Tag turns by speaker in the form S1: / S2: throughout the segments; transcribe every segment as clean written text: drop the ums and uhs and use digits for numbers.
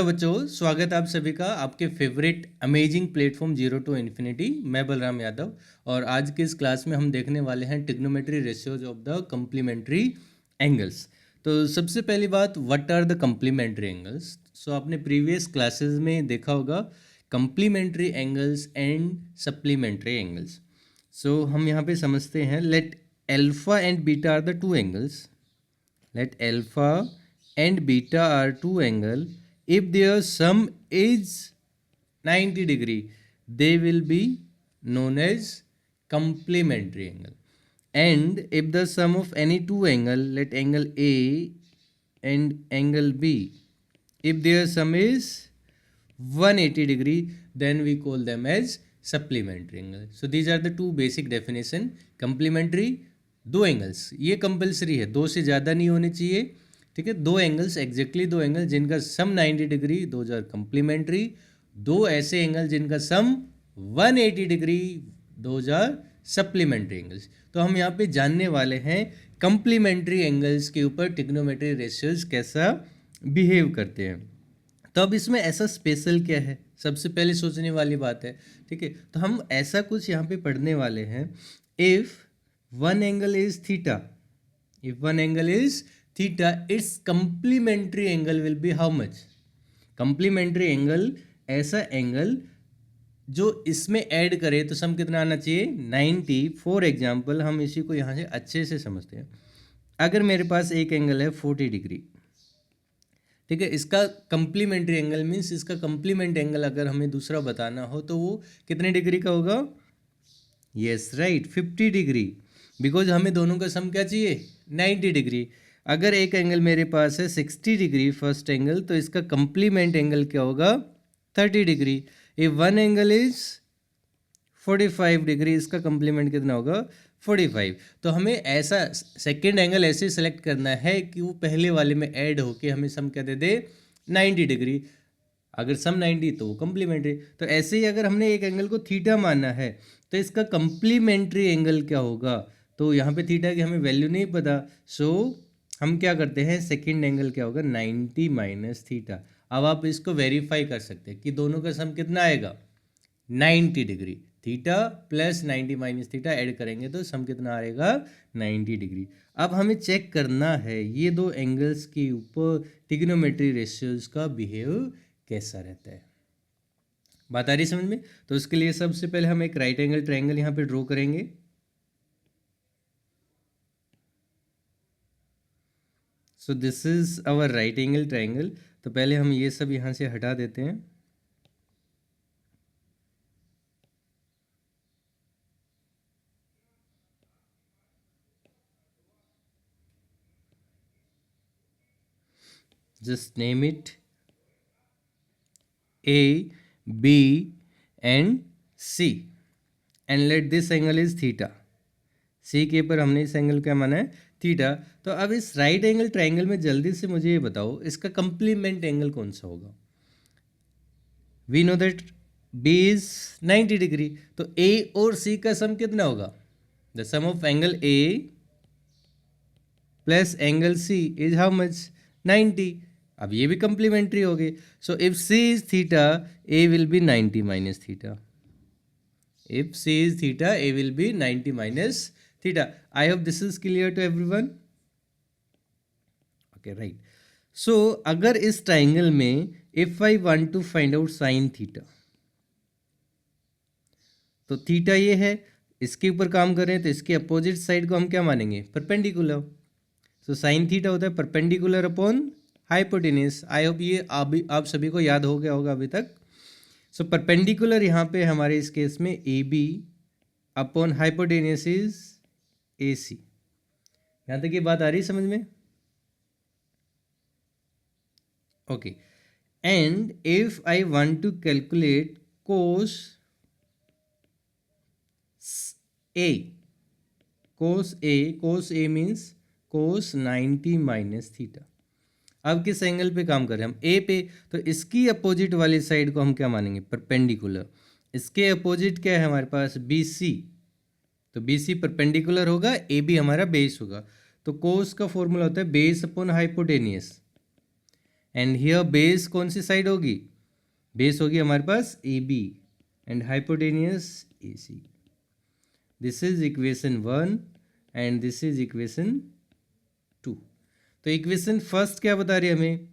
S1: Hello बच्चों, स्वागत है आप सभी का आपके favourite amazing platform zero to infinity. मैं बलराम यादव और आज के इस क्लास में हम देखने वाले हैं trigonometry ratios of the complementary angles. तो सबसे पहली बात, what are the complementary angles. So आपने प्रीवियस क्लासेस में देखा होगा complementary angles and supplementary angles. So हम यहाँ पे समझते हैं, let alpha and beta are the two angles. Let alpha and beta are two angle. If their sum is 90 degree, they will be known as complementary angle. And if the sum of any two angle, let angle A and angle B, if their sum is 180 degree, then we call them as supplementary angle. So these are the two basic definition. Complementary, दो angles, ये compulsory है, दो से ज़्यादा नहीं होने चाहिए। ठीक है, दो एंगल्स, एग्जैक्टली दो एंगल जिनका sum 90 degree, those are complementary. दो ऐसे एंगल जिनका sum 180 degree, those are supplementary angles. तो हम यहाँ पे जानने वाले हैं कंप्लीमेंट्री एंगल्स के ऊपर ट्रिग्नोमेट्री रेशियोज कैसा बिहेव करते हैं। तो अब इसमें ऐसा स्पेशल क्या है, सबसे पहले सोचने वाली बात है। ठीक है, तो हम ऐसा कुछ यहाँ पे पढ़ने वाले हैं। If one angle is theta, if one angle is theta, its complementary angle will be how much? complementary angle ऐसा एंगल जो इसमें ऐड करे तो सम कितना आना चाहिए, 90। फॉर एग्जाम्पल हम इसी को यहाँ से अच्छे से समझते हैं। अगर मेरे पास एक एंगल है 40 डिग्री, ठीक है, इसका कंप्लीमेंट्री एंगल मीन्स इसका कंप्लीमेंट एंगल अगर हमें दूसरा बताना हो तो वो कितने डिग्री का होगा? यस राइट, 50 डिग्री, बिकॉज हमें दोनों का सम क्या चाहिए, 90 डिग्री। अगर एक एंगल मेरे पास है 60 डिग्री फर्स्ट एंगल, तो इसका कंप्लीमेंट एंगल क्या होगा, 30 degree. If one angle is 45 degree, इसका कंप्लीमेंट कितना होगा, 45। तो हमें ऐसा सेकेंड एंगल ऐसे सेलेक्ट करना है कि वो पहले वाले में ऐड होके हमें सम क्या दे दे, 90 डिग्री। अगर सम 90 तो वो कंप्लीमेंट्री। तो ऐसे ही अगर हमने एक एंगल को थीटा माना है तो इसका कंप्लीमेंट्री एंगल क्या होगा, तो यहाँ पे थीटा की हमें वैल्यू नहीं पता। सो हम क्या करते हैं, सेकंड एंगल क्या होगा, 90 माइनस थीटा। अब आप इसको वेरीफाई कर सकते हैं कि दोनों का सम कितना आएगा, 90 degree. Theta plus 90 minus theta add करेंगे तो सम कितना आएगा, 90 डिग्री। अब हमें चेक करना है ये दो एंगल्स के ऊपर ट्रिग्नोमेट्री रेशियोज का बिहेव कैसा रहता है। बात आ रही समझ में? तो उसके लिए सबसे पहले हम एक राइट एंगल ट्रायंगल यहाँ पे ड्रॉ करेंगे। So this is our right angle triangle. तो पहले हम ये सब यहाँ से हटा देते हैं। Just name it A, B and C and let this angle is theta। C के ऊपर हमने इस एंगल क्या माना है, थीटा। तो अब इस राइट एंगल ट्रायंगल में जल्दी से मुझे ये बताओ इसका कंप्लीमेंट एंगल कौन सा होगा। We know that B is 90 degree, तो A और C का सम कितना होगा, the sum of angle A plus angle C is how much, 90। अब ये भी कंप्लीमेंट्री हो गई। So if C is theta, A will be 90 minus theta. If C is theta, A will be 90 minus theta. I hope this is clear to everyone. Okay right. So अगर इस triangle में if I want to find out sine theta, तो theta ये है, इसके ऊपर काम कर रहे हैं तो इसके अपोजिट साइड को हम क्या मानेंगे, परपेंडिकुलर। सो साइन थीटा होता है perpendicular upon hypotenuse. I hope ये आप सभी को याद हो गया होगा अभी तक। सो परपेंडिकुलर यहाँ पे हमारे इस केस में A B upon hypotenuse is A C. यहाँ तक ये बात आ रही समझ में? Okay, and if I want to calculate cos A, cos A means cos 90 minus theta. अब किस एंगल पे काम कर रहे हैं हम, ए पे, तो इसकी अपोजिट वाली साइड को हम क्या मानेंगे, परपेंडिकुलर। इसके अपोजिट क्या है हमारे पास, बी सी, तो बी सी परपेंडिकुलर होगा, ए बी हमारा बेस होगा। तो कोस का फॉर्मूला होता है base upon hypotenuse. And here base कौन सी साइड होगी, बेस होगी हमारे पास A B and hypotenuse A C. This is equation 1 and this is equation 2. तो इक्वेशन फर्स्ट क्या बता रही है हमें,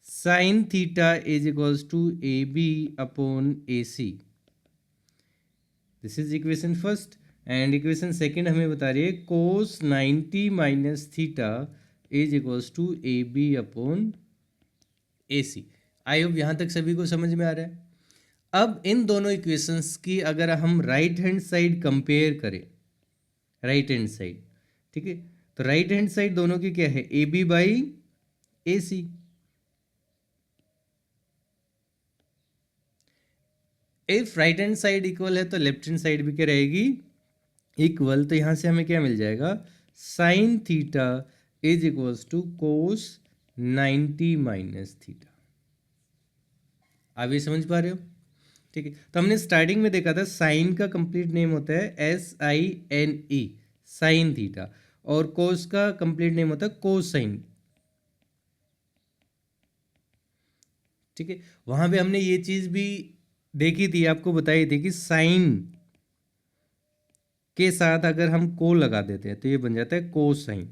S1: sine theta is equals to A B upon A C. This is equation first. And equation second हमें बता रही है cos 90 minus theta is equals to A B upon A C. I hope यहाँ तक सभी को समझ में आ रहा है. अब इन दोनों इक्वेशंस की अगर हम राइट हैंड साइड कंपेयर करें, राइट हैंड साइड, ठीक है, तो राइट हैंड साइड दोनों की क्या है, A B by A C. If right hand side equal है तो लेफ्ट हैंड साइड भी क्या रहेगी, इक्वल. तो यहां से हमें क्या मिल जाएगा, sine theta is equals to cos 90 minus theta. आप ये समझ पा रहे हो, ठीक है. तो हमने स्टार्टिंग में देखा था साइन का कंप्लीट नेम होता है SINE, साइन थीटा, और कोस का कंप्लीट नेम होता है कोसाइन, ठीक है. वहां पे हमने ये चीज भी देखी थी, आपको बताई थी कि साइन के साथ अगर हम को लगा देते हैं तो ये बन जाता है कोसाइन,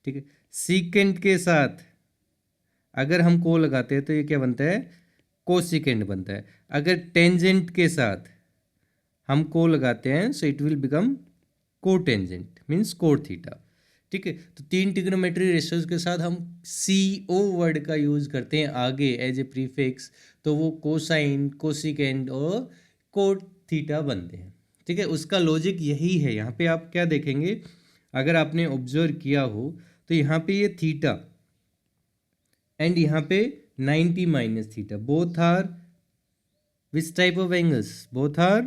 S1: ठीक है. सीकेंट के साथ अगर हम को लगाते हैं तो ये क्या बनता है, कोसिकेंट बनता है. अगर टेंजेंट के साथ हम को लगाते हैं सो it will become cotangent means cot theta, ठीक है. तो तीन ट्रिग्नोमेट्री रेशियोज के साथ हम CO वर्ड का यूज करते हैं आगे एज ए प्रीफिक्स, तो वो कोसाइन, कोसिकेंट और कोट थीटा बनते हैं, ठीक है. उसका लॉजिक यही है. यहाँ पे आप क्या देखेंगे, अगर आपने ऑब्जर्व किया हो तो यहाँ पे ये थीटा एंड यहाँ पे 90 minus theta, both are which type of angles, both are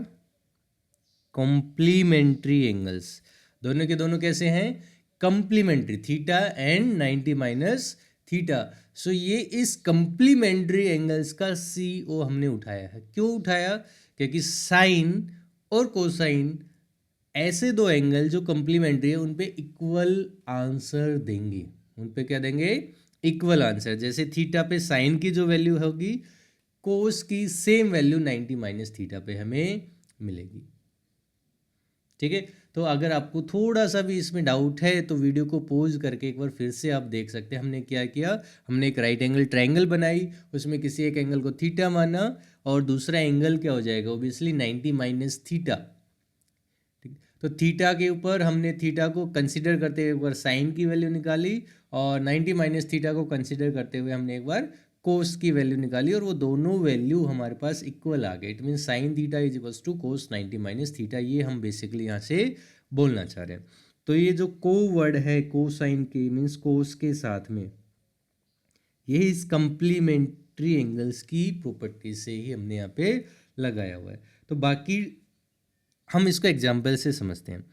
S1: complementary angles. दोनों के दोनों कैसे हैं, complementary, theta and 90 minus theta. So ये इस कॉम्प्लीमेंट्री एंगल्स का CO हमने उठाया है. क्यों उठाया, क्योंकि साइन और कोसाइन ऐसे दो एंगल जो कॉम्प्लीमेंट्री है उन पे इक्वल आंसर देंगे, उन पे क्या देंगे, इक्वल आंसर. जैसे थीटा पे साइन की जो वैल्यू होगी, कोस की सेम वैल्यू 90 माइनस थीटा पे हमें मिलेगी, ठीक है. तो अगर आपको थोड़ा सा भी इसमें डाउट है तो वीडियो को पॉज करके एक बार फिर से आप देख सकते हैं. हमने क्या किया, हमने एक राइट एंगल ट्रायंगल बनाई, उसमें किसी एक एंगल को थीटा माना और दूसरा एंगल क्या हो जाएगा, ओबियसली 90 माइनस थीटा, ठीक. तो थीटा के ऊपर हमने थीटा को कंसिडर करते हुए एक बार साइन की वैल्यू निकाली और 90 माइनस थीटा को कंसिडर करते हुए हमने एक बार कोस की वैल्यू निकाली और वो दोनों वैल्यू हमारे पास इक्वल आ गए. It mean sine theta is equals to cos 90 minus theta. ये हम बेसिकली यहाँ से बोलना चाह रहे हैं. तो ये जो को वर्ड है कोसाइन के मीन्स कोस के साथ में, ये इस कंप्लीमेंट्री एंगल्स की प्रॉपर्टी से ही हमने यहाँ पे लगाया हुआ है. तो बाकी हम इसको एग्जाम्पल से समझते हैं.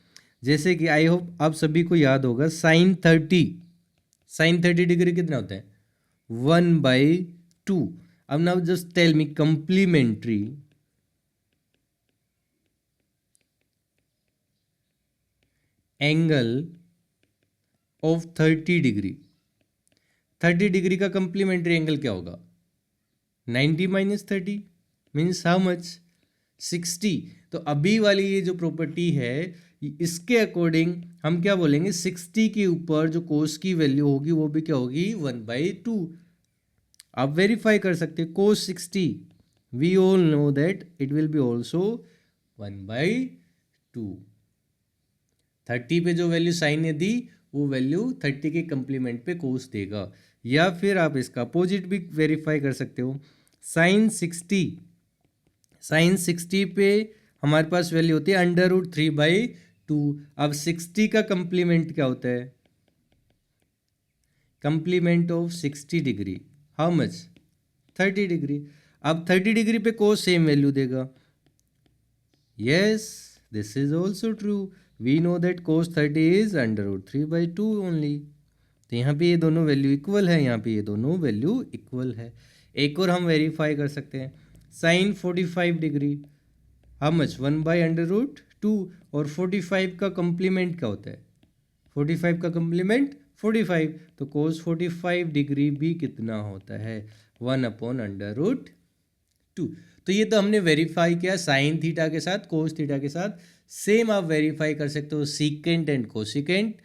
S1: जैसे कि आई होप आप सभी को याद होगा साइन 30 डिग्री कितना होता है, 1/2. अब now just tell me complementary angle of 30 degree. 30 degree का कंप्लीमेंट्री एंगल क्या होगा, 90 माइनस 30 मीन्स हाउ मच, 60. तो अभी वाली ये जो प्रॉपर्टी है इसके अकॉर्डिंग हम क्या बोलेंगे, 60 के ऊपर जो कोस की वैल्यू होगी वो भी क्या होगी, 1/2. आप वेरीफाई कर सकते हैं, cos 60 we all know that it will be also 1/2. 30 पे जो वैल्यू साइन ने दी वो वैल्यू 30 के कंप्लीमेंट पे कोस देगा. या फिर आप इसका अपोजिट भी वेरीफाई कर सकते हो, साइन 60 पे हमारे पास वैल्यू होती है √3/2. अब 60 का कंप्लीमेंट क्या होता है, complement of 60 degree how much, 30 degree. अब 30 डिग्री पे कोस सेम वैल्यू देगा. Yes this is also true. We know that cos 30 is √3/2 only. तो यहाँ पे ये दोनों वैल्यू इक्वल है, यहाँ पे ये दोनों वैल्यू इक्वल है. एक और हम वेरीफाई कर सकते हैं, साइन 45 डिग्री हाउ मच, 1/√2. और 45 का कंप्लीमेंट क्या होता है, 45 का कंप्लीमेंट 45, तो कोस 45 डिग्री भी कितना होता है 1/√2। तो ये तो हमने वेरीफाई किया साइन थीटा के साथ, कोस थीटा के साथ। सेम आप वेरीफाई कर सकते हो secant and cosecant,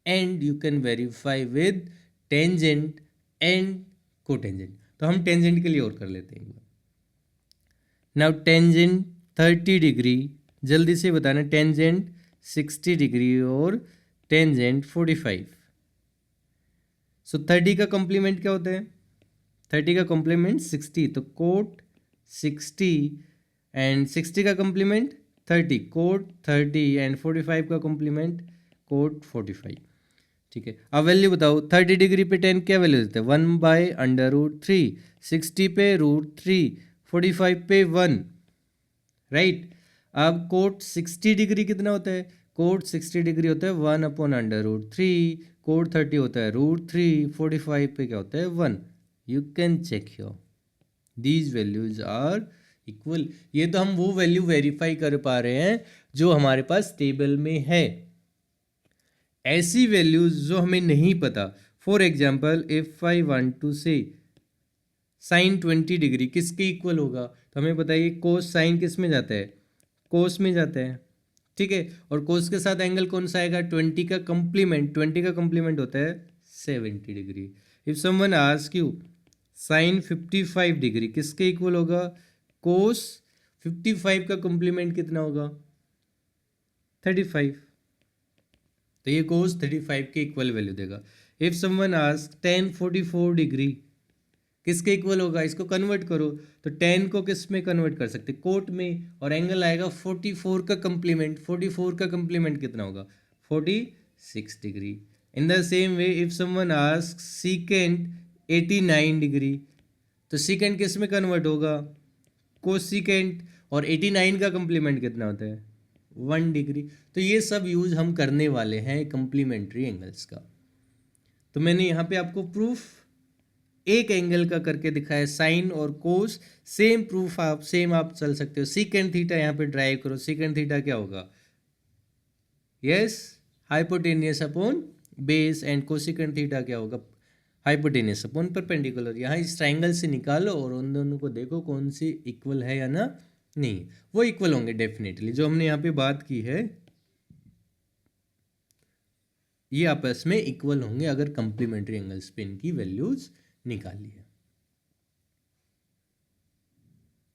S1: and you can verify with tangent and cotangent. तो हम टेंजेंट के लिए और कर लेते हैं। नाउ टेंजेंट 30 डिग्री, जल्दी से बताना, टेंजेंट 60 डिग्री और टेंजेंट 45। सो 30 का कॉम्प्लीमेंट क्या होता है? 30 का कॉम्प्लीमेंट 60, तो कोट 60 एंड 60 का कॉम्प्लीमेंट 30, कोट 30 एंड 45 का कॉम्प्लीमेंट कोट 45। ठीक है, अब वैल्यू बताओ। 30 डिग्री पे टेन क्या वैल्यू देते हैं? 1/√3, 60 पे √3, 45 पे 1, राइट। अब कोट 60 डिग्री कितना होता है? कोट 60 डिग्री होता है 1/√3, कोट 30 होता है √3, 45 पे क्या होता है 1। You can check here, these values are equal. ये तो हम वो वैल्यू वेरीफाई कर पा रहे हैं जो हमारे पास टेबल में है। ऐसी वैल्यूज जो हमें नहीं पता, for example if I want to say sine 20 degree किसके इक्वल होगा, तो हमें बताइए कोस साइन किस में जाता है? कोस में जाता है, ठीक है। और कोस के साथ एंगल कौन सा आएगा? 20 का कंप्लीमेंट, 20 का कंप्लीमेंट होता है 70 degree. If someone ask you sine 55 degree किसके इक्वल होगा? कोस 55 का कंप्लीमेंट कितना होगा? 35, तो ये कोस 35 के इक्वल वैल्यू देगा। If someone ask tan 44 degree किसके इक्वल होगा? इसको कन्वर्ट करो, तो tan को किस में कन्वर्ट कर सकते? कोट में, और एंगल आएगा 44 का कंप्लीमेंट। 44 का कंप्लीमेंट कितना होगा? 46 degree. In the same way if someone ask secant 89 degree, तो सीकेंट किस में कन्वर्ट होगा? कोसिकेंट, और 89 का कंप्लीमेंट कितना होता है? 1 डिग्री। तो ये सब यूज हम करने वाले हैं कंप्लीमेंट्री एंगल्स का। तो मैंने यहाँ पे आपको प्रूफ एक एंगल का करके दिखाया, साइन और कोस। सेम प्रूफ आप चल सकते हो। सीकेंट थीटा यहाँ पे ड्राइव करो, सीकेंट थीटा क्या होगा? Yes, hypotenuse upon base, and cosecant theta क्या होगा? Hypotenuse upon perpendicular. यहाँ इस ट्राइंगल से निकालो और उन दोनों को देखो कौन सी इक्वल है या ना नहीं। वो इक्वल होंगे डेफिनेटली, जो हमने यहाँ पे बात की है ये आपस में इक्वल होंगे अगर कंप्लीमेंट्री एंगल्स पे इनकी वैल्यूज निकाली है।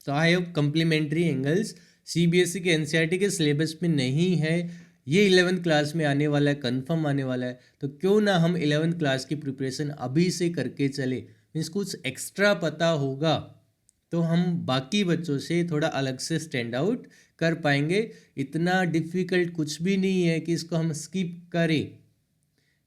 S1: तो I hope complementary angles CBSE के एनसीईआरटी के सिलेबस में नहीं है, ये 11th क्लास में आने वाला है, कंफर्म आने वाला है। तो क्यों ना हम 11th क्लास की प्रिपरेशन अभी से करके चले, मीन्स कुछ एक्स्ट्रा पता होगा तो हम बाकी बच्चों से थोड़ा अलग से स्टैंड आउट कर पाएंगे। इतना डिफ़िकल्ट कुछ भी नहीं है कि इसको हम स्किप करें,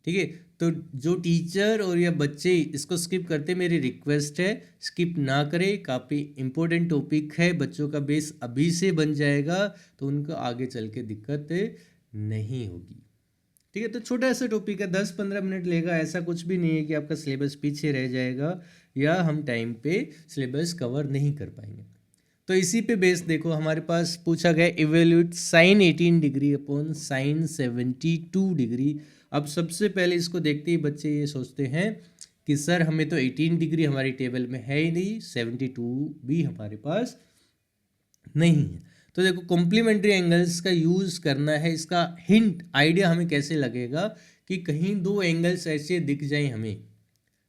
S1: ठीक है। तो जो टीचर और या बच्चे इसको स्किप करते, मेरी रिक्वेस्ट है स्किप ना करें। काफ़ी इंपॉर्टेंट टॉपिक है, बच्चों का बेस अभी से बन जाएगा तो उनको आगे चल के दिक्कत नहीं होगी, ठीक है। तो छोटा सा टॉपिक है, 10-15 मिनट लेगा, ऐसा कुछ भी नहीं है कि आपका सिलेबस पीछे रह जाएगा या हम टाइम पे सिलेबस कवर नहीं कर पाएंगे। तो इसी पे बेस देखो, हमारे पास पूछा गया evaluate sine 18 degree upon sine 72 degree. अब सबसे पहले इसको देखते ही बच्चे ये सोचते हैं कि सर हमें तो 18 डिग्री हमारी टेबल में है ही नहीं, 72 भी हमारे पास नहीं है। तो देखो कॉम्प्लीमेंट्री एंगल्स का यूज़ करना है, इसका हिंट आइडिया हमें कैसे लगेगा कि कहीं दो एंगल्स ऐसे दिख जाएं हमें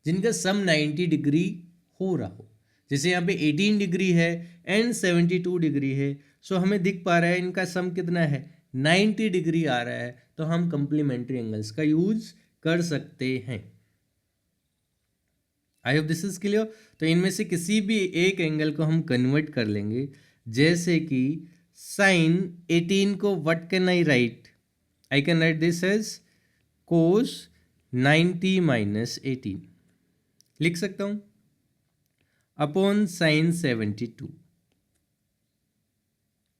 S1: जिनका सम 90 डिग्री हो रहा हो। जैसे यहाँ पे 18 डिग्री है एंड 72 डिग्री है, सो हमें दिख पा रहा है इनका सम कितना है, 90 डिग्री आ रहा है। तो हम कंप्लीमेंट्री एंगल्स का यूज कर सकते हैं। I hope this is clear. तो इनमें से किसी भी एक एंगल को हम कन्वर्ट कर लेंगे, जैसे कि साइन 18 को what can I write? I can write this as cos 90 minus 18 लिख सकता हूं, अपॉन साइन 72।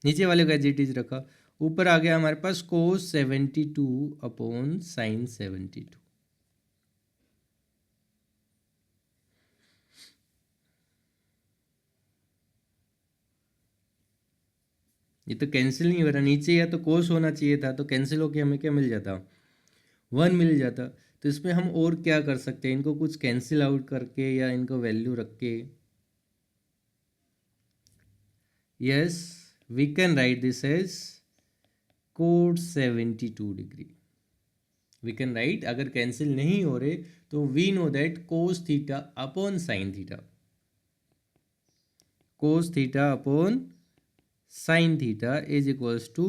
S1: नीचे वाले का एज इट इज रखा, ऊपर आ गया हमारे पास कोस 72 अपॉन साइन 72। ये तो कैंसिल नहीं हो रहा, नीचे या तो कोस होना चाहिए था, तो कैंसिल होके हमें क्या मिल जाता, 1 मिल जाता। तो इसमें हम और क्या कर सकते हैं, इनको कुछ कैंसिल आउट करके या इनको वैल्यू रख के. Yes, we can write this as cot 72 degree. We can write, अगर कैंसिल नहीं हो रहे तो we know that cos theta upon sine theta, cos theta upon sine theta is equals to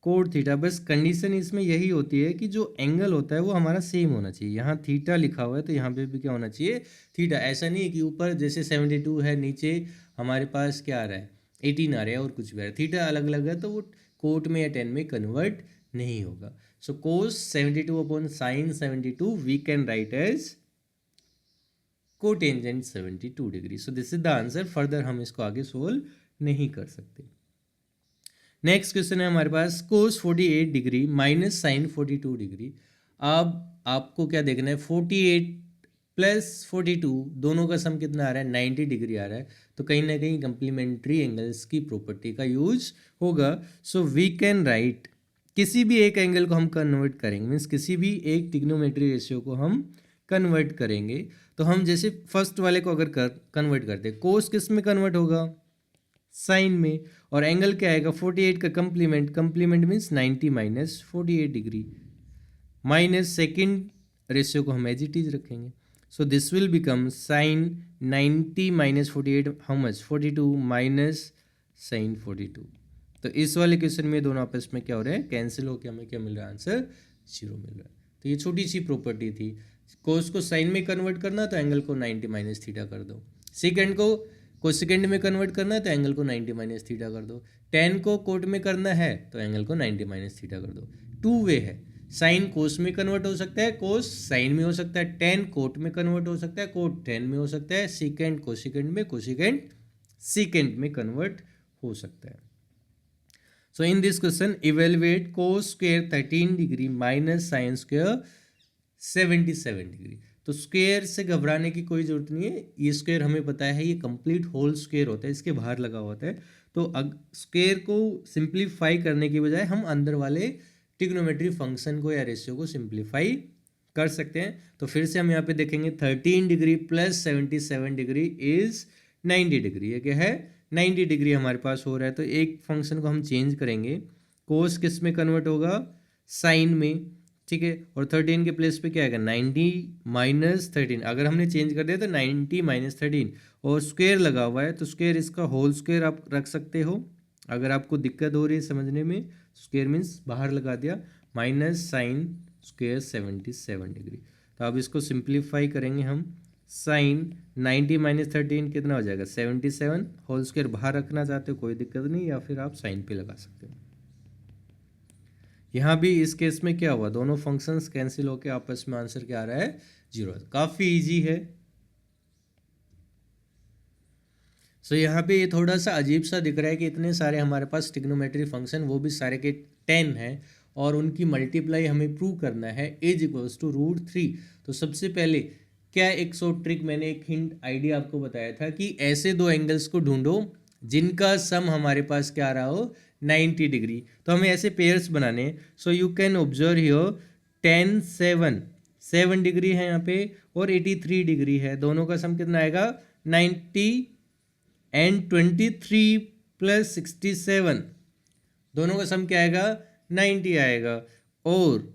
S1: cot theta. बस condition इसमें यही होती है कि जो एंगल होता है वो हमारा सेम होना चाहिए. यहाँ थीटा लिखा हुआ है तो यहाँ पे भी क्या होना चाहिए, थीटा. ऐसा नहीं है कि ऊपर जैसे 72 है, नीचे हमारे पास क्या आ रहा है 18 आ रहा है और कुछ भी आ रहा है. थीटा अलग अलग है तो वो कोट में या टेन में कन्वर्ट नहीं होगा. So cos 72 upon sine 72 we can write as cotangent 72 degree. So this is the answer. Further हम इसको आगे सोल्व नहीं कर सकते. नेक्स्ट क्वेश्चन है हमारे पास कोस 48 डिग्री माइनस साइन 42 डिग्री. अब आपको क्या देखना है, 48 प्लस 42 दोनों का सम कितना आ रहा है, 90 डिग्री आ रहा है. तो कहीं ना कहीं कंप्लीमेंट्री एंगल्स की प्रॉपर्टी का यूज होगा. सो वी कैन राइट, किसी भी एक एंगल को हम कन्वर्ट करेंगे, मीन्स किसी भी एक ट्रिग्नोमेट्री रेशियो को हम कन्वर्ट करेंगे. तो हम जैसे फर्स्ट वाले को अगर कन्वर्ट करते हैं, कोस किस में कन्वर्ट होगा, साइन में. और एंगल क्या आएगा, 48 का complement, complement means 90 minus 48 degree, minus second ratio को हम एज इट इज रखेंगे. So this will become sine 90 minus 48 how much, 42 minus sine 42. तो इस वाले क्वेश्चन में दोनों आपस में क्या हो रहा है, कैंसिल होकर हमें क्या मिल रहा है, आंसर 0 मिल रहा है. तो ये छोटी सी प्रॉपर्टी थी. कोस को साइन में कन्वर्ट करना तो एंगल को 90 माइनस थीटा कर दो. सेकेंड को कोसेकेंड में कन्वर्ट करना है तो एंगल को 90 माइनस थीटा कर दो. टेन को कोट में करना है तो एंगल को 90 माइनस थीटा कर दो. टू वे है, साइन कोस में कन्वर्ट हो सकता है, कोस साइन में हो सकता है, टेन कोट में कन्वर्ट हो सकता है, कोट टेन में हो सकता है, सीकेंड कोसेकेंड में, कोसेकेंड सीकेंड में कन्वर्ट हो सकता है. So in this question evaluate cos square 13 degree minus sine square 77 degree. तो स्क्वायर से घबराने की कोई जरूरत नहीं है. ये स्क्वायर हमें पता है ये कंप्लीट होल स्क्वायर होता है, इसके बाहर लगा होता है. तो स्क्वायर को सिंप्लीफाई करने की बजाय हम अंदर वाले ट्रिग्नोमेट्री फंक्शन को या रेशियो को सिंप्लीफाई कर सकते हैं. तो फिर से हम यहाँ पे देखेंगे 13 degree plus 77 degree is 90 degree. ये क्या है, 90 डिग्री हमारे पास हो रहा है. तो एक फंक्शन को हम चेंज करेंगे, कोस किस में कन्वर्ट होगा, साइन में, ठीक है. और 13 के प्लेस पे क्या आएगा, 90 माइनस 13. अगर हमने चेंज कर दिया तो 90 माइनस 13, और स्क्वायर लगा हुआ है तो स्क्वायर इसका होल स्क्वायर आप रख सकते हो. अगर आपको दिक्कत हो रही है समझने में, स्क्वायर मीन्स बाहर लगा दिया, माइनस साइन स्क्वायर 77 डिग्री. तो अब इसको सिंप्लीफाई करेंगे हम. साइन 90 माइनस 13 कितना हो जाएगा, 77. होल स्क्वायर बाहर रखना चाहते हो कोई दिक्कत नहीं, या फिर आप साइन पे लगा सकते हो. यहाँ भी इस केस में क्या हुआ, दोनों फंक्शंस कैंसिल होकर आपस में आंसर क्या आ रहा है, 0. काफ़ी इजी है. सो यहाँ पे ये थोड़ा सा अजीब सा दिख रहा है कि इतने सारे हमारे पास ट्रिग्नोमेट्री फंक्शन, वो भी सारे के 10 हैं, और उनकी मल्टीप्लाई हमें प्रूव करना है एज इक्वल्स टू √3. तो सबसे पहले क्या एक शॉर्ट ट्रिक, मैंने एक हिंट आइडिया आपको बताया था कि ऐसे दो एंगल्स को ढूंढो जिनका सम हमारे पास क्या आ रहा हो, 90 डिग्री. तो हमें ऐसे पेयर्स बनाने हैं. So you can observe here 10 7 degree है यहाँ पे, और 83 डिग्री है. दोनों का सम कितना आएगा, 90, एंड 23 प्लस 67, दोनों का सम क्या आएगा, 90 आएगा. और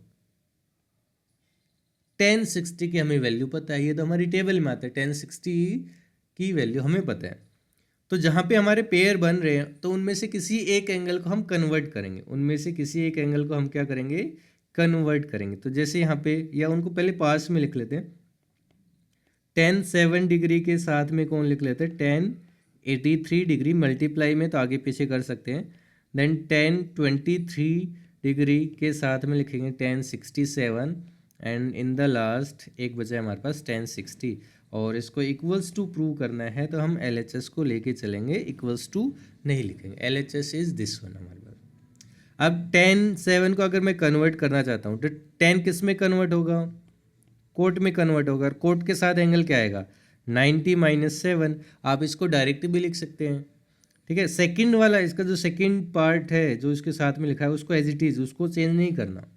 S1: 1060 की हमें वैल्यू पता है, ये तो हमारी टेबल में आता है, 1060 की वैल्यू हमें पता है. तो जहाँ पे हमारे पेयर बन रहे हैं तो उनमें से किसी एक एंगल को हम कन्वर्ट करेंगे, उनमें से किसी एक एंगल को हम क्या करेंगे, कन्वर्ट करेंगे. तो जैसे यहाँ पे, या उनको पहले पास में लिख लेते हैं, 10 7 डिग्री के साथ में कौन लिख लेते हैं, 10 83 डिग्री, मल्टीप्लाई में तो आगे पीछे कर सकते हैं. देन 10 23 डिग्री के साथ में लिखेंगे 1067, एंड इन द लास्ट एक बचा है हमारे पास 1060. और इसको इक्वल्स टू प्रूव करना है तो हम LHS को लेके चलेंगे, इक्वल्स टू नहीं लिखेंगे. LHS इज दिस वन हमारे पास. अब 10 7 को अगर मैं कन्वर्ट करना चाहता हूँ तो 10 किस में कन्वर्ट होगा, कोट में कन्वर्ट होगा. कोट के साथ एंगल क्या आएगा, 90 माइनस 7. आप इसको डायरेक्ट भी लिख सकते हैं, ठीक है. सेकंड वाला, इसका जो सेकंड पार्ट है जो इसके साथ में लिखा है, उसको एज इट इज, उसको चेंज नहीं करना,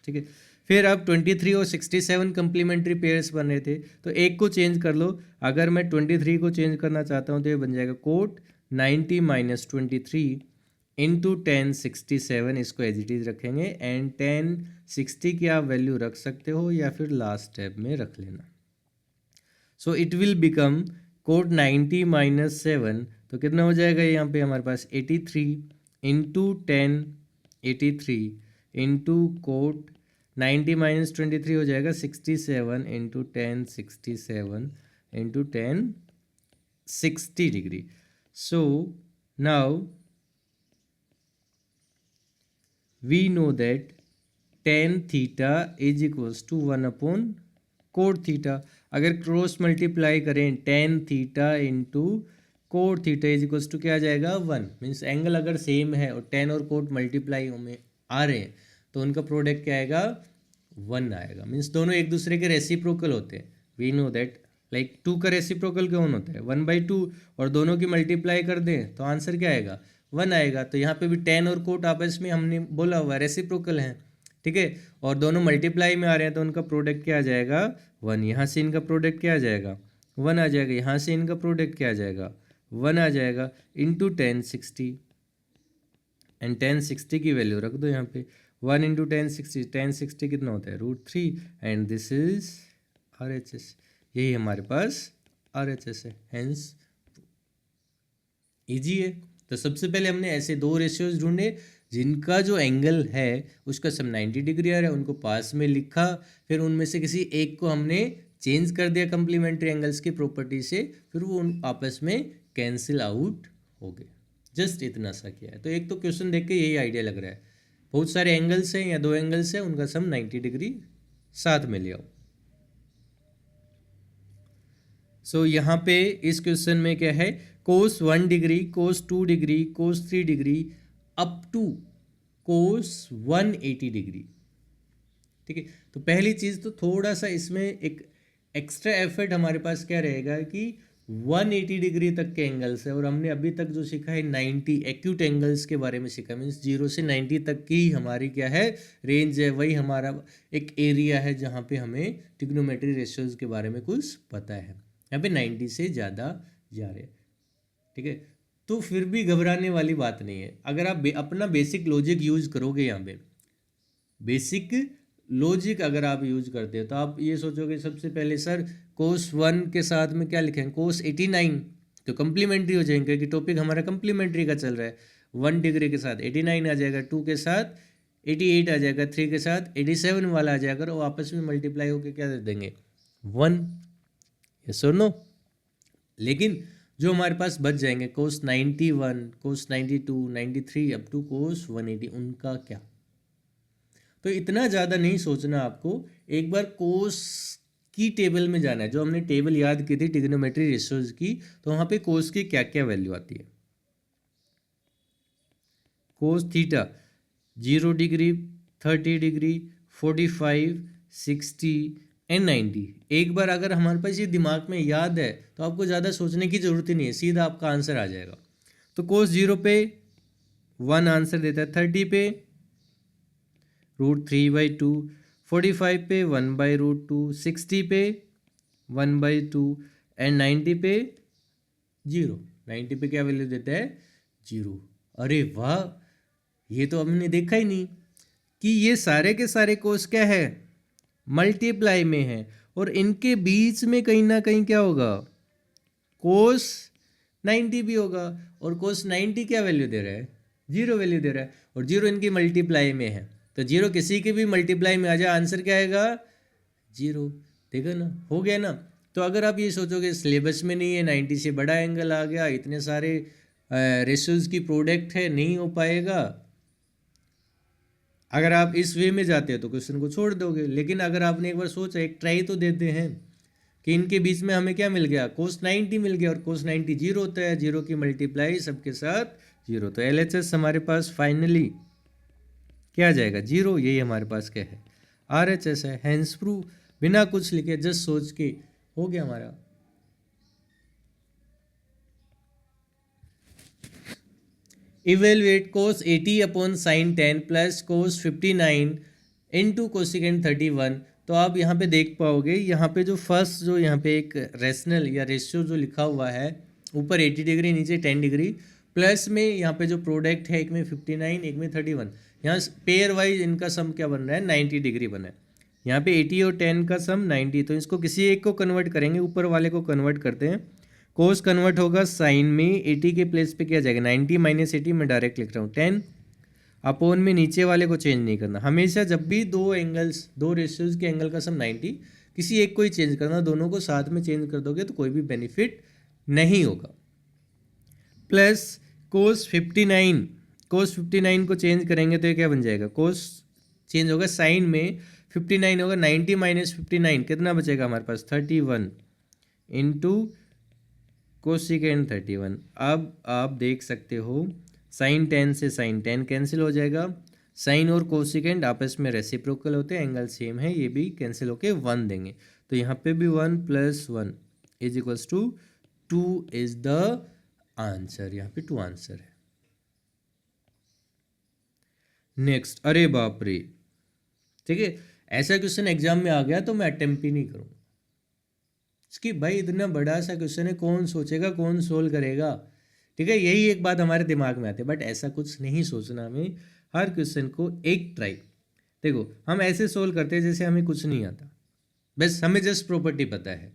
S1: ठीक है। फिर अब 23 और 67 कंप्लीमेंट्री पेयर्स बन रहे थे, तो एक को चेंज कर लो। अगर मैं 23 को चेंज करना चाहता हूँ तो ये बन जाएगा कोट 90 माइनस 23 इंटू 1067, इसको एज इट इज़ रखेंगे। एंड 1060 की आप वैल्यू रख सकते हो या फिर लास्ट स्टेप में रख लेना। So it will become cot 90 minus 7, तो कितना हो जाएगा यहाँ पे हमारे पास 83 इंटू 1083 इंटू कोट 90 माइनस 23 हो जाएगा 67 into 1067 into 1060 degree. So now we know that tan theta is equals to 1 upon cot theta। अगर क्रॉस मल्टीप्लाई करें tan theta into cot theta is equals to क्या आ जाएगा 1। मीन्स एंगल अगर same है और tan और कोट मल्टीप्लाई में आ रहे हैं तो उनका प्रोडक्ट क्या आएगा 1 आएगा। मीन्स दोनों एक दूसरे के रेसिप्रोकल होते हैं। वी नो दैट लाइक 2 का रेसिप्रोकल कौन होता है 1/2, और दोनों की मल्टीप्लाई कर दें तो आंसर क्या आएगा 1 आएगा। तो यहाँ पे भी tan और कोट आपस में हमने बोला हुआ रेसिप्रोकल हैं, ठीक है, और दोनों मल्टीप्लाई में आ रहे हैं तो उनका प्रोडक्ट क्या आ जाएगा 1। यहाँ से इनका प्रोडक्ट क्या आ जाएगा 1 आ जाएगा, यहाँ से इनका प्रोडक्ट क्या आ जाएगा 1 आ जाएगा इंटू 1060। एंड 1060 की वैल्यू रख दो यहाँ पे 1 इंटू 1060, 1060 कितना होता है √3 एंड दिस इज RHS। यही हमारे पास RHS है, हेंस ईजी है। तो सबसे पहले हमने ऐसे दो रेशियोज ढूंढे जिनका जो एंगल है उसका सब 90 डिग्री आ रहा है, उनको पास में लिखा, फिर उनमें से किसी एक को हमने चेंज कर दिया कंप्लीमेंट्री एंगल्स की प्रॉपर्टी से, फिर वो उन आपस में कैंसिल आउट हो गए। जस्ट इतना सा किया है। तो एक तो क्वेश्चन देख के यही आइडिया लग रहा है, बहुत सारे एंगल्स हैं या दो एंगल्स हैं, उनका सम 90 डिग्री साथ में ले आओ। सो यहाँ पे इस क्वेश्चन में क्या है cos 1 degree, cos 2 degree, cos 3 degree up to cos 180 degree, ठीक है। तो पहली चीज़ तो थोड़ा सा इसमें एक एक्स्ट्रा एफर्ट हमारे पास क्या रहेगा कि 180 डिग्री तक के एंगल्स है, और हमने अभी तक जो सीखा है 90 एक्यूट एंगल्स के बारे में सीखा। मीन्स 0 से 90 तक की हमारी क्या है रेंज है, वही हमारा एक एरिया है जहाँ पे हमें ट्रिग्नोमेट्री रेशियोज के बारे में कुछ पता है। यहाँ पे 90 से ज़्यादा जा रहे हैं, ठीक है। तो फिर भी घबराने वाली बात नहीं है। अगर आप अपना बेसिक लॉजिक यूज करोगे, यहाँ पे बेसिक लॉजिक अगर आप यूज करते हो तो आप ये सोचोगे सबसे पहले सर कोस 1 के साथ में क्या लिखेंगे कोस 89, तो कंप्लीमेंट्री हो जाएंगे क्योंकि टॉपिक हमारा कंप्लीमेंट्री का चल रहा है। 1 डिग्री के साथ 89 आ जाएगा, 2 के साथ 88 आ जाएगा, 3 के साथ 87 वाला आ जाएगा, और वो आपस में मल्टीप्लाई होकर क्या दे देंगे 1। यस और नो। लेकिन जो हमारे पास बच जाएंगे कोस 91, कोस 92, 93 अप टू कोस 180, उनका क्या। तो इतना ज़्यादा नहीं सोचना आपको, एक बार कोस की टेबल में जाना है। जो हमने टेबल याद की थी ट्रिग्नोमेट्री रेशियोज की, तो वहाँ पे कोस की क्या क्या वैल्यू आती है। Cos theta 0 degree, 30 degree, 45, 60 and 90। एक बार अगर हमारे पास ये दिमाग में याद है तो आपको ज़्यादा सोचने की ज़रूरत ही नहीं है, सीधा आपका आंसर आ जाएगा। तो कोस 0 पे 1 आंसर देता है, 30 पे √3/2, 45 पे 1/√2, 60 पे 1/2 एंड 90 पे 0। 90 पे क्या वैल्यू देता है 0। अरे वाह, ये तो हमने देखा ही नहीं कि ये सारे के सारे कोस क्या है मल्टीप्लाई में है, और इनके बीच में कहीं ना कहीं क्या होगा कोस 90 भी होगा, और कोस 90 क्या वैल्यू दे रहा है 0 वैल्यू दे रहा है, और 0 इनकी मल्टीप्लाई में है, तो 0 किसी के भी मल्टीप्लाई में आ जाए आंसर क्या आएगा 0। देखो ना, हो गया ना। तो अगर आप ये सोचोगे सिलेबस में नहीं है, 90 से बड़ा एंगल आ गया, इतने सारे रेशियोज की प्रोडक्ट है, नहीं हो पाएगा, अगर आप इस वे में जाते हो तो क्वेश्चन को छोड़ दोगे। लेकिन अगर आपने एक बार सोचा, एक ट्राई तो देते हैं कि इनके बीच में हमें क्या मिल गया कोस 90 मिल गया, और कोस 90 0 होता है, 0 की मल्टीप्लाई सबके साथ 0, तो LHS हमारे पास फाइनली क्या आ जाएगा 0। यही हमारे पास क्या है RHS है। हैंस प्रूव, बिना कुछ लिखे जस्ट सोच के हो गया हमारा। Evaluate cos 80 upon sine 10 plus cos 59 into cosecant 31। तो आप यहाँ पे देख पाओगे, यहाँ पे जो फर्स्ट जो यहाँ पे एक रेशनल या रेशियो जो लिखा हुआ है, ऊपर 80 डिग्री नीचे 10 डिग्री, प्लस में यहाँ पे जो प्रोडक्ट है एक में 59 एक में 31, यहाँ पेयर वाइज इनका सम क्या बन रहा है 90 डिग्री बना है। यहाँ पे 80 और 10 का सम 90, तो इसको किसी एक को कन्वर्ट करेंगे, ऊपर वाले को कन्वर्ट करते हैं। कोस कन्वर्ट होगा साइन में, 80 के प्लेस पे क्या जाएगा 90 माइनस 80, मैं डायरेक्ट लिख रहा हूँ 10 अपोन में नीचे वाले को चेंज नहीं करना। हमेशा जब भी दो एंगल्स, दो रेशियोज के एंगल का सम 90, किसी एक को ही चेंज करना, दोनों को साथ में चेंज कर दोगे तो कोई भी बेनिफिट नहीं होगा। प्लस कोस 59, कोस 59 को चेंज करेंगे तो ये क्या बन जाएगा, कोस चेंज होगा साइन में, 59 होगा 90 माइनस 59, कितना बचेगा हमारे पास 31 इंटू कोसिकेंड 31। अब आप देख सकते हो साइन 10 से साइन 10 कैंसिल हो जाएगा, साइन और कोसिकेंड आपस में रेसिप्रोकल होते हैं, एंगल सेम है, ये भी कैंसिल होके 1 देंगे, तो यहाँ पे भी 1 plus 1 is equals to 2 is the answer. यहाँ पे 2 आंसर है। नेक्स्ट, अरे बाप रे, ठीक है, ऐसा क्वेश्चन एग्जाम में आ गया तो मैं अटेम्प्ट ही नहीं करूँगा, इसकी भाई इतना बड़ा सा क्वेश्चन है, कौन सोचेगा, कौन सोल्व करेगा, ठीक है, यही एक बात हमारे दिमाग में आती है, बट ऐसा कुछ नहीं सोचना हमें, हर क्वेश्चन को एक ट्राई। देखो हम ऐसे सोल्व करते हैं जैसे हमें कुछ नहीं आता, बस हमें जस्ट प्रॉपर्टी पता है,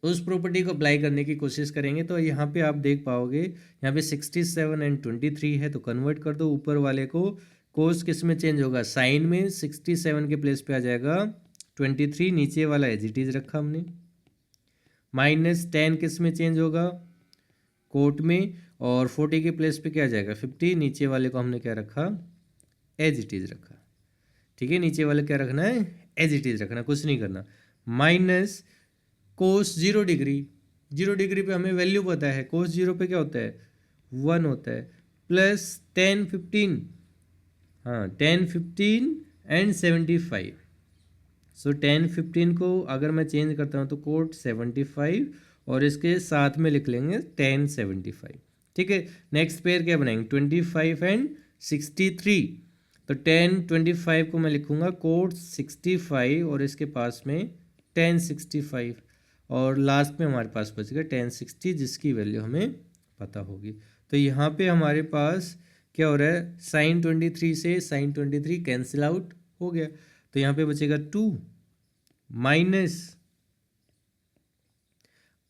S1: तो उस प्रॉपर्टी को अप्लाई करने की कोशिश करेंगे। तो यहाँ पे आप देख पाओगे, यहाँ पे 67 एंड 23 है, तो कन्वर्ट कर दो ऊपर वाले को, कोस किस में चेंज होगा साइन में, 67 के प्लेस पे आ जाएगा 23, नीचे वाला एज इट इज रखा हमने, माइनस 10 किस में चेंज होगा कोट में, और 40 के प्लेस पे क्या जाएगा 50, नीचे वाले को हमने क्या रखा एज इट इज रखा, ठीक है, नीचे वाले क्या रखना है एज इट इज रखना, कुछ नहीं करना, माइनस कोस 0 डिग्री, 0 डिग्री पे हमें वैल्यू पता है, कोस 0 पे क्या होता है 1 होता है, प्लस 10 15, हाँ 10 15 एंड 75, सो 10 15 को अगर मैं चेंज करता हूँ तो कोट 75 और इसके साथ में लिख लेंगे 10 75, ठीक है। नेक्स्ट पेयर क्या बनाएंगे 25 एंड 63, तो 10 25 को मैं लिखूंगा कोट 65 और इसके पास में 10 65, और लास्ट में हमारे पास बचेगा 10 60 जिसकी वैल्यू हमें पता होगी। तो यहाँ पे हमारे पास क्या हो रहा है, साइन 23 से साइन 23 कैंसिल आउट हो गया, तो यहाँ पे बचेगा 2 माइनस,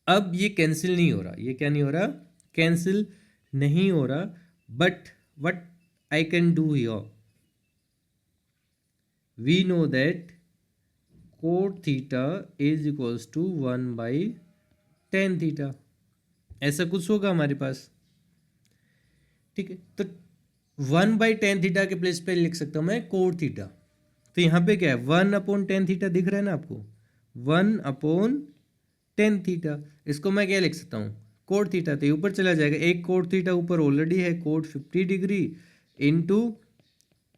S1: अब ये कैंसिल नहीं हो रहा, ये क्या नहीं हो रहा कैंसिल नहीं हो रहा, but what I can do here, we know that cot theta is equals to 1/tan theta, ऐसा कुछ होगा हमारे पास, ठीक है। तो 1/tan थीटा के प्लेस पे लिख सकता हूं मैं कोट थीटा, तो यहाँ पे क्या है 1/tan थीटा दिख रहा है ना आपको, 1/tan थीटा, इसको मैं क्या लिख सकता हूँ कोट थीटा, तो ऊपर चला जाएगा, एक कोट थीटा ऊपर ऑलरेडी है, cot 50 degree into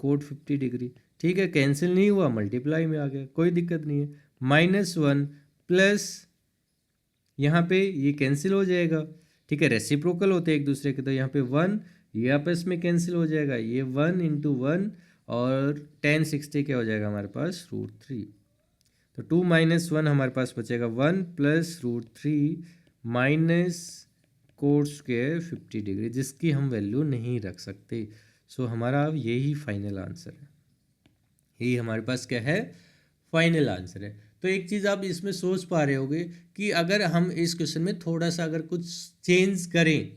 S1: cot 50 degree, ठीक है, कैंसिल नहीं हुआ, मल्टीप्लाई में आ गया, कोई दिक्कत नहीं है, -1 प्लस यहाँ पे ये कैंसिल हो जाएगा, ठीक है, रेसिप्रोकल होते हैं एक दूसरे के, तो यहाँ पे 1 ये आपस में कैंसिल हो जाएगा, ये 1 इंटू 1 और 10 60 क्या हो जाएगा हमारे पास √3, तो 2 माइनस 1 हमारे पास बचेगा 1 plus √3 minus cot square 50 degree, जिसकी हम वैल्यू नहीं रख सकते। सो हमारा अब यही फाइनल आंसर है, यही हमारे पास क्या है फाइनल आंसर है। तो एक चीज़ आप इसमें सोच पा रहे होगे कि अगर हम इस क्वेश्चन में थोड़ा सा अगर कुछ चेंज करें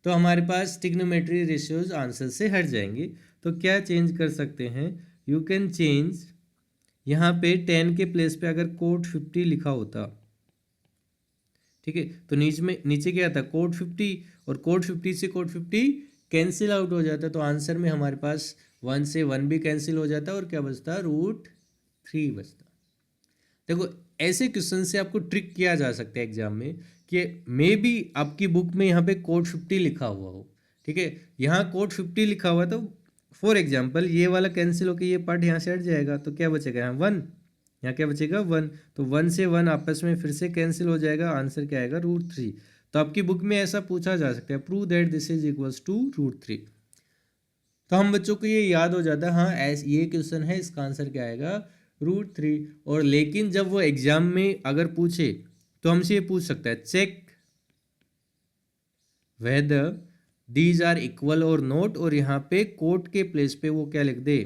S1: तो हमारे पास ट्रिग्नोमेट्री रेशियोज आंसर से हट जाएंगे, तो क्या चेंज कर सकते हैं, यू कैन चेंज, यहाँ पे 10 के प्लेस पे अगर कोट 50 लिखा होता, ठीक है, तो नीचे क्या आता कोट 50, और कोट 50 से कोट 50 कैंसिल आउट हो जाता, तो आंसर में हमारे पास 1 से 1 भी कैंसिल हो जाता और क्या बचता √3 बचता। देखो ऐसे क्वेश्चन से आपको ट्रिक किया जा सकता है एग्जाम में, कि मे बी आपकी बुक में यहाँ पे कोट 50 लिखा हुआ हो, ठीक है, यहाँ कोट 50 लिखा हुआ, तो फॉर एग्जाम्पल ये वाला कैंसिल होकर ये पार्ट यहाँ से हट जाएगा, तो क्या बचेगा यहाँ 1, यहाँ क्या बचेगा 1, तो 1 से 1 आपस में फिर से कैंसिल हो जाएगा, आंसर क्या आएगा √3। तो आपकी बुक में ऐसा पूछा जा सकता है, prove that this is equals to √3। तो हम बच्चों को ये याद हो जाता है, हाँ ऐसे ये क्वेश्चन है, इसका आंसर क्या आएगा √3। और लेकिन जब वो एग्जाम में अगर पूछे तो हमसे ये पूछ सकता है, check whether these are equal और नोट, और यहाँ पे कोट के प्लेस पे वो क्या लिख दे,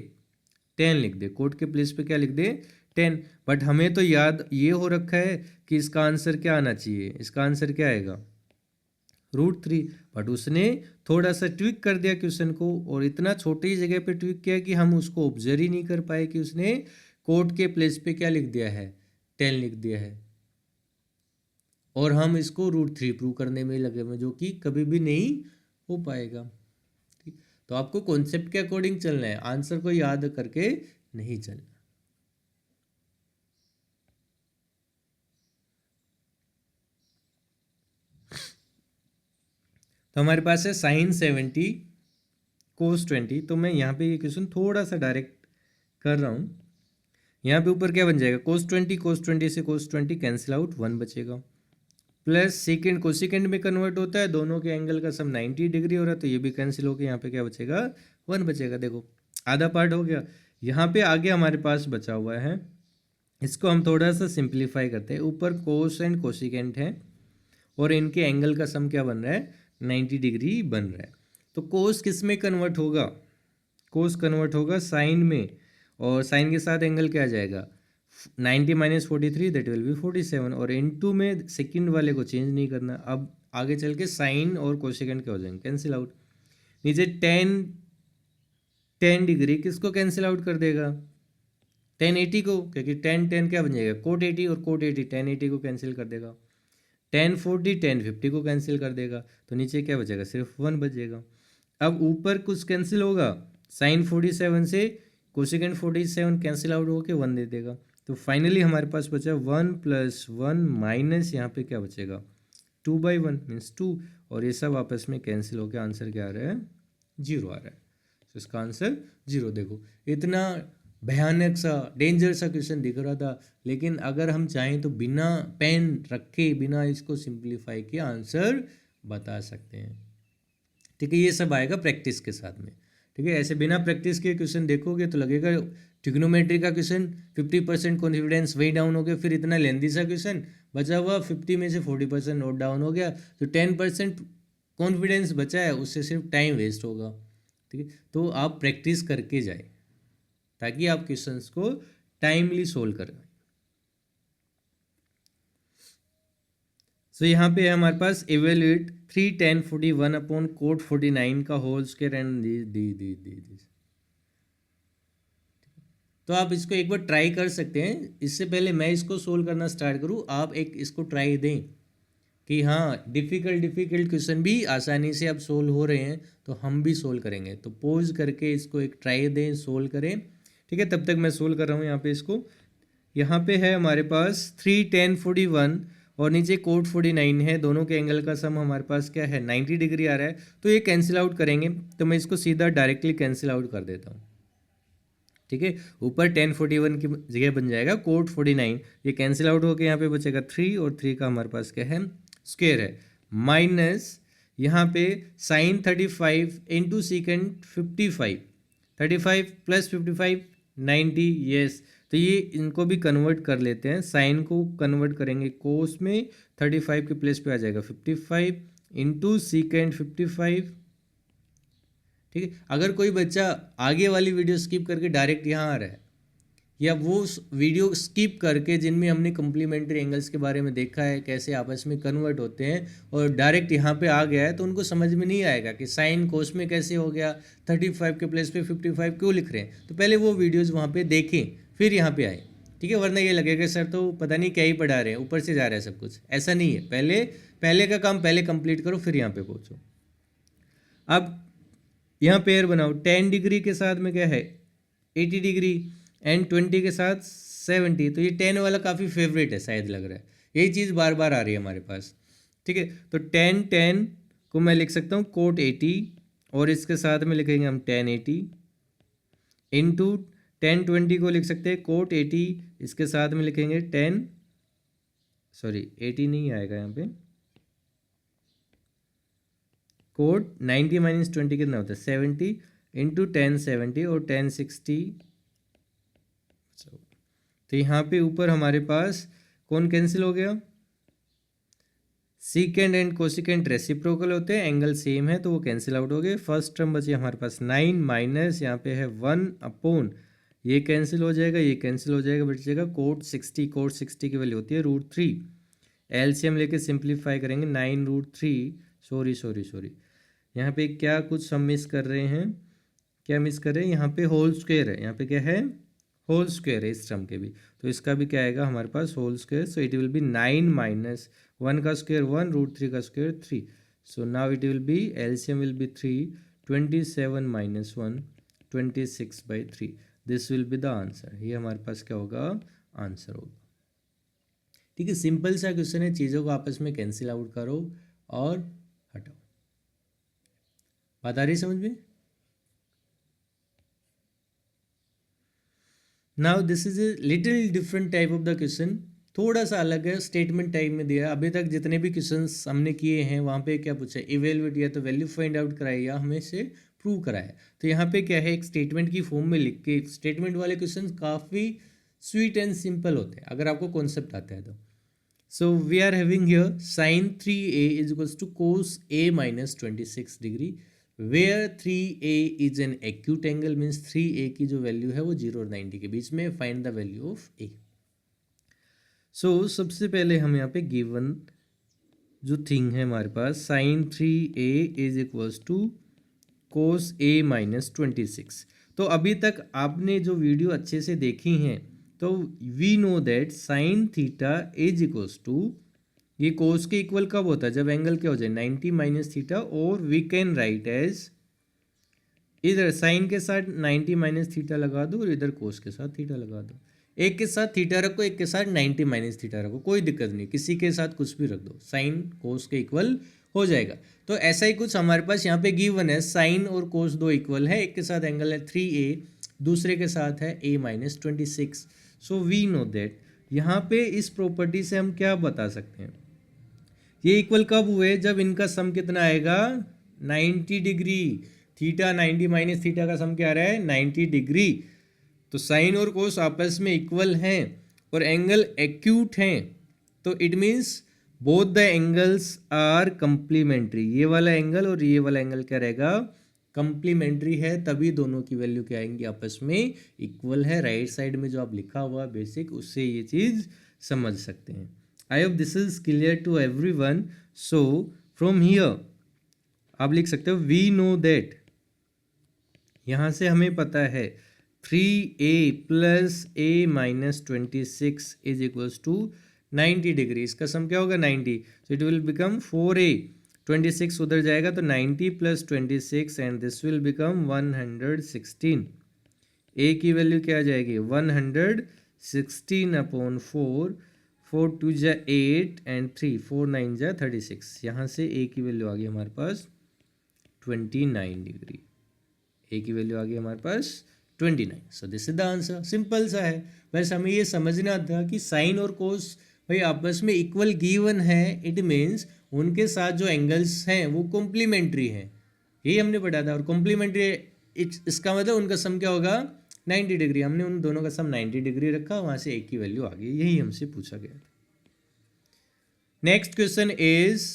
S1: 10 लिख दे, कोट के प्लेस पे क्या लिख दे, 10। बट हमें तो याद ये हो रखा है कि इसका आंसर क्या आना चाहिए, इसका आंसर क्या आएगा √3। बट उसने थोड़ा सा ट्विक कर दिया क्वेश्चन को, और इतना छोटी जगह पे ट्विक किया कि हम उसको ऑब्जर्व ही नहीं कर पाए कि उसने कोट के प्लेस पे क्या लिख दिया है, 10 लिख दिया है, और हम इसको √3 प्रूव करने में लगे हुए, जो कि कभी भी नहीं हो पाएगा। ठीक, तो आपको कॉन्सेप्ट के अकॉर्डिंग चलना है, आंसर को याद करके नहीं चलना। तो हमारे पास है sin 70 cos 20। तो मैं यहाँ पे ये क्वेश्चन थोड़ा सा डायरेक्ट कर रहा हूँ। यहाँ पे ऊपर क्या बन जाएगा, cos 20 से cos 20 कैंसिल आउट, 1 बचेगा, प्लस सेकेंड कोसेकेंड में कन्वर्ट होता है, दोनों के एंगल का सम 90 डिग्री हो रहा है, तो ये भी कैंसिल हो गया, यहाँ पे क्या बचेगा 1 बचेगा। देखो आधा पार्ट हो गया। यहाँ पे आगे हमारे पास बचा हुआ है, इसको हम थोड़ा सा सिंप्लीफाई करते हैं। ऊपर कोस एंड कोसिकेंट है और इनके एंगल का सम क्या बन रहा है, 90 डिग्री बन रहा है। तो कोस किस में कन्वर्ट होगा, कोस कन्वर्ट होगा साइन में, और साइन के साथ एंगल क्या आ जाएगा 90 - 43 दैट विल बी 47, और इनटू में सेकंड वाले को चेंज नहीं करना। अब आगे चल के साइन और कोसेकेंट क्या हो जाएंगे, कैंसिल आउट। नीचे 10 डिग्री किसको कैंसिल आउट कर देगा, 1080 को, क्योंकि 10 क्या बन जाएगा कोट 80, और कोट 80 1080 को कैंसिल कर देगा। 1040 1050 को कैंसिल कर देगा, तो नीचे क्या बचेगा, सिर्फ 1 बचेगा। अब ऊपर कुछ कैंसिल होगा, साइन 47 से कोसेकेंट 47 कैंसिल आउट होकर 1 दे देगा। तो फाइनली हमारे पास बचा 1 + 1 माइनस यहाँ पे क्या बचेगा 2/1 मीन्स 2, और ये सब आपस में कैंसिल होकर आंसर क्या आ रहा है 0 आ रहा है। तो इसका आंसर 0। देखो इतना भयानक सा डेंजर सा क्वेश्चन दिख रहा था, लेकिन अगर हम चाहें तो बिना पेन रखे, बिना इसको सिंप्लीफाई किए आंसर बता सकते हैं। ठीक है, ये सब आएगा प्रैक्टिस के साथ में। ठीक है, ऐसे बिना प्रैक्टिस के क्वेश्चन देखोगे तो लगेगा ट्रिग्नोमेट्री का क्वेश्चन 50% कॉन्फिडेंस वही डाउन हो गया, फिर इतना लेंदी सा क्वेश्चन बचा हुआ 50 में से 40% नोट डाउन हो गया, तो 10% कॉन्फिडेंस बचा है, उससे सिर्फ टाइम वेस्ट होगा। ठीक है, तो आप प्रैक्टिस करके जाए ताकि आप क्वेश्चंस को टाइमली सोल्व करें। सो यहाँ पे है हमारे पास एवेल्यूएट 3 10 41 अपॉन कोट 49 का होल स्क्वायर एंड दी। तो आप इसको एक बार ट्राई कर सकते हैं। इससे पहले मैं इसको सोल्व करना स्टार्ट करूँ, आप एक इसको ट्राई दें कि हाँ डिफ़िकल्ट क्वेश्चन भी आसानी से अब सोल्व हो रहे हैं, तो हम भी सोल्व करेंगे। तो पॉज करके इसको एक ट्राई दें, सोल्व करें। ठीक है, तब तक मैं सोल्व कर रहा हूँ यहाँ पे इसको। यहाँ पे है हमारे पास 3 10 41 और नीचे कोट 49 है, दोनों के एंगल का सम हमारे पास क्या है 90 डिग्री आ रहा है, तो ये कैंसिल आउट करेंगे, तो मैं इसको सीधा डायरेक्टली कैंसिल आउट कर देता हूँ। ठीक है, ऊपर 1041 की जगह बन जाएगा कोट 49, ये कैंसिल आउट होकर यहाँ पे बचेगा 3, और 3 का हमारे पास क्या है स्क्वायर है, माइनस यहाँ पे साइन 35 इंटू सेकेंड 55, 35 + 55 90। यस, तो ये इनको भी कन्वर्ट कर लेते हैं, साइन को कन्वर्ट करेंगे कोस में, 35 के प्लेस पे आ जाएगा 55 इंटू सेकेंड 55। ठीक है, अगर कोई बच्चा आगे वाली वीडियो स्किप करके डायरेक्ट यहाँ आ रहा है, या वो वीडियो स्किप करके जिनमें हमने कम्प्लीमेंट्री एंगल्स के बारे में देखा है कैसे आपस में कन्वर्ट होते हैं, और डायरेक्ट यहाँ पे आ गया है, तो उनको समझ में नहीं आएगा कि साइन कोस में कैसे हो गया, 35 के प्लेस पे 55 क्यों लिख रहे हैं। तो पहले वो वीडियोज़ वहाँ पर देखें फिर यहाँ पर आए। ठीक है, वरना ये लगेगा सर तो पता नहीं क्या ही पढ़ा रहे हैं, ऊपर से जा रहा है सब कुछ। ऐसा नहीं है, पहले का काम पहले कंप्लीट करो फिर यहाँ पे पहुँचो। अब यहाँ पेयर बनाओ, 10 डिग्री के साथ में क्या है 80 डिग्री एंड 20 के साथ 70, तो ये 10 वाला काफ़ी फेवरेट है शायद, लग रहा है यही चीज़ बार बार आ रही है हमारे पास। ठीक है, तो 10 को मैं लिख सकता हूँ कोट 80, और इसके साथ में लिखेंगे हम 1080 इंटू 1020 को लिख सकते हैं कोट 80, इसके साथ में लिखेंगे 80 नहीं आएगा यहाँ पे, कोट 90 - 20 कितना होता है 70, इंटू 1070 और 1060। तो यहाँ पे ऊपर हमारे पास कौन कैंसिल हो गया, सीकेंड एंड कोसिकेंड रेसिप्रोकल होते हैं, एंगल सेम है तो वो कैंसिल आउट हो गए। फर्स्ट टर्म बची हमारे पास 9 माइनस यहाँ पे है 1 अपॉन, ये कैंसिल हो जाएगा, ये कैंसिल हो जाएगा, बचेगा कोट 60। कोट 60 की वैल्यू होती है √3। एलसीएम लेके सिंप्लीफाई करेंगे 9√3, सॉरी यहाँ पे क्या कुछ हम मिस कर रहे हैं, क्या मिस कर रहे हैं, यहाँ पे होल स्क्वायर है, यहाँ पे क्या है, होल स्क्वायर है इस टर्म के भी, तो इसका भी क्या आएगा हमारे पास whole square. So it will be 9 minus 1 का स्क्वायर 1, √3 का square 3। So now it will be LCM will be 3, 27 minus 1 26/3। This will be the answer. ये हमारे पास क्या होगा, आंसर होगा। ठीक है, सिंपल सा क्वेश्चन है, चीज़ों को आपस में कैंसिल आउट करो और हटाओ। बात आ रही समझ में? Now this is a little different type of the question, थोड़ा सा अलग है, स्टेटमेंट टाइप में दिया है। अभी तक जितने भी क्वेश्चंस हमने किए हैं वहाँ पे क्या पूछा है, इवेलुएट या तो वैल्यू फाइंड आउट कराया या हमें से प्रूव कराया। तो यहाँ पे क्या है, एक स्टेटमेंट की फॉर्म में लिख के, स्टेटमेंट वाले क्वेश्चन काफ़ी स्वीट एंड सिंपल होते हैं अगर आपको कॉन्सेप्ट आता है तो। So we are having here sine 3a is equals to cos a minus 26 degree, where 3a is an acute angle, means 3a की जो वैल्यू है वो 0 और 90 के बीच में, find the value of a। सो सबसे पहले हम यहाँ पे गिवन जो थिंग है हमारे पास, sine 3a is equals to cos a minus 26। तो अभी तक आपने जो वीडियो अच्छे से देखी हैं तो we know that sine theta is equals to, ये कोस के इक्वल कब होता है, जब एंगल क्या हो जाए 90 माइनस थीटा, और वी कैन राइट एज, इधर साइन के साथ 90 माइनस थीटा लगा दो और इधर कोस के साथ थीटा लगा दो, एक के साथ थीटा रखो, एक के साथ 90 माइनस थीटा रखो, कोई दिक्कत नहीं, किसी के साथ कुछ भी रख दो, साइन कोस के इक्वल हो जाएगा। तो ऐसा ही कुछ हमारे पास यहाँ पे गिवन है, साइन और कोस दो इक्वल है, एक के साथ एंगल है 3a, दूसरे के साथ है a minus 26। So we know that, यहाँ पे इस प्रॉपर्टी से हम क्या बता सकते हैं, ये इक्वल कब हुए, जब इनका सम कितना आएगा 90 डिग्री, थीटा 90 माइनस थीटा का सम क्या आ रहा है 90 डिग्री। तो साइन और कोस आपस में इक्वल हैं और एंगल एक्यूट हैं, तो it means both the angles are complementary, ये वाला एंगल और ये वाला एंगल क्या रहेगा, कंप्लीमेंट्री है, तभी दोनों की वैल्यू क्या आएंगी आपस में इक्वल है। राइट साइड में जो आप लिखा हुआ बेसिक, उससे ये चीज़ समझ सकते हैं। I hope this is clear to everyone. So from here आप लिख सकते हो वी नो दैट, यहाँ से हमें पता है 3a plus a minus 26 is equals to 90 degree, इसका सम क्या होगा 90, सो इट विल बिकम 4a, 26 उधर जाएगा तो 90 plus 26 and this will become 116। a की वैल्यू क्या आ जाएगी 116 अपॉन 4, 4 2 जा 8 एंड 3 4 9 जा 36, यहाँ से a की वैल्यू आ गई हमारे पास 29 डिग्री, a की वैल्यू आ गई हमारे पास 29। सो this is the answer, simple सा है। बस हमें ये समझना था कि साइन और कोस भाई आपस में इक्वल गिवन है, इट मीन्स उनके साथ जो एंगल्स हैं वो कॉम्प्लीमेंट्री हैं, यही हमने पढ़ा था। और कॉम्प्लीमेंट्री इसका मतलब उनका सम क्या होगा 90 डिग्री, हमने उन दोनों का सम 90 डिग्री रखा, वहाँ से एक की वैल्यू आ गई, यही हमसे पूछा गया था। Next question is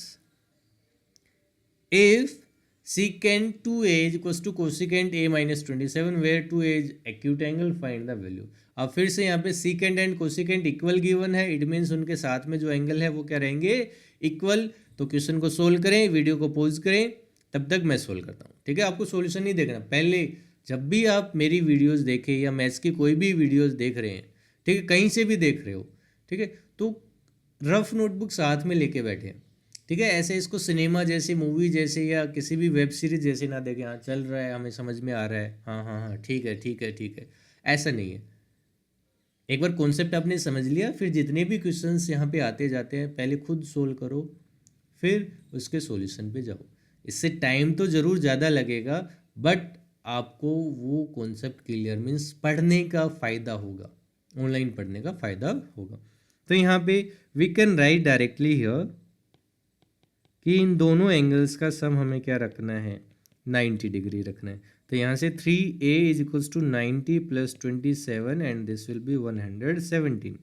S1: if secant 2a is equals to cosecant a minus 27 where 2a is acute angle, find the value। अब फिर से यहाँ पे secant and cosecant equal given है, इट मीन्स उनके साथ में जो एंगल है वो क्या रहेंगे इक्वल। तो क्वेश्चन को सोल्व करें, वीडियो को पॉज करें, तब तक मैं सोल्व करता हूँ। ठीक है, आपको सॉल्यूशन नहीं देखना, पहले जब भी आप मेरी वीडियोस देखें या मैथ्स की कोई भी वीडियोस देख रहे हैं, ठीक है, कहीं से भी देख रहे हो, ठीक है, तो रफ नोटबुक साथ में लेके बैठे, ठीक है। ऐसे इसको सिनेमा जैसे, मूवी जैसे या किसी भी वेब सीरीज जैसे ना देखें, हाँ चल रहा है हमें समझ में आ रहा है, हाँ हाँ हाँ ठीक है ठीक है ठीक है, ऐसा नहीं है। एक बार कॉन्सेप्ट आपने समझ लिया, फिर जितने भी क्वेश्चंस यहाँ पे आते जाते हैं पहले खुद सोल्व करो, फिर उसके सॉल्यूशन पे जाओ। इससे टाइम तो ज़रूर ज़्यादा लगेगा, बट आपको वो कॉन्सेप्ट क्लियर मीन्स पढ़ने का फ़ायदा होगा, ऑनलाइन पढ़ने का फ़ायदा होगा। तो यहाँ पे we can write directly here कि इन दोनों एंगल्स का सम हमें क्या रखना है 90 डिग्री रखना है। तो यहाँ से 3a is equals to 90 plus 27 and this will be 117।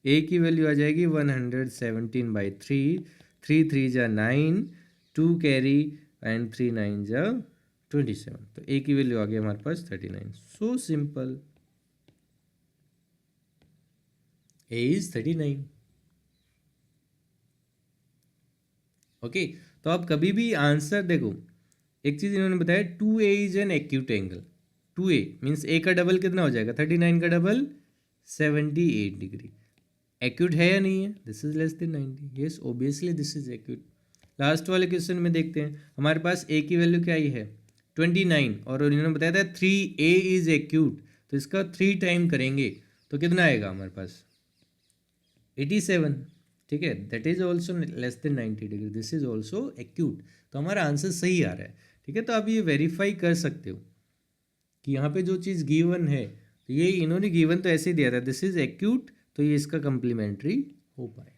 S1: a की वैल्यू आ जाएगी 117/3, 3 3 जा 9, 2 कैरी एंड 3 9 जा 27। तो a की वैल्यू आ गई हमारे पास 39। So simple, a is 39। Okay, तो आप कभी भी आंसर देखो, एक चीज़ इन्होंने बताया 2a is an acute angle. 2a means a का डबल कितना हो जाएगा, 39 का डबल 78 डिग्री। एक्यूट है या नहीं है, this is less than 90, yes obviously this is acute. Last वाले क्वेश्चन में देखते हैं, हमारे पास a की वैल्यू क्या आई है 29 और इन्होंने बताया था 3a इज एक्यूट, तो इसका 3 टाइम करेंगे तो कितना आएगा हमारे पास 87। ठीक है, that is also less than 90 degree, this is also acute. तो हमारा आंसर सही आ रहा है। ठीक है, तो आप ये वेरीफाई कर सकते हो कि यहाँ पे जो चीज़ गिवन है, तो ये इन्होंने गिवन तो ऐसे ही दिया था दिस इज एक्यूट, तो ये इसका कंप्लीमेंट्री हो पाए।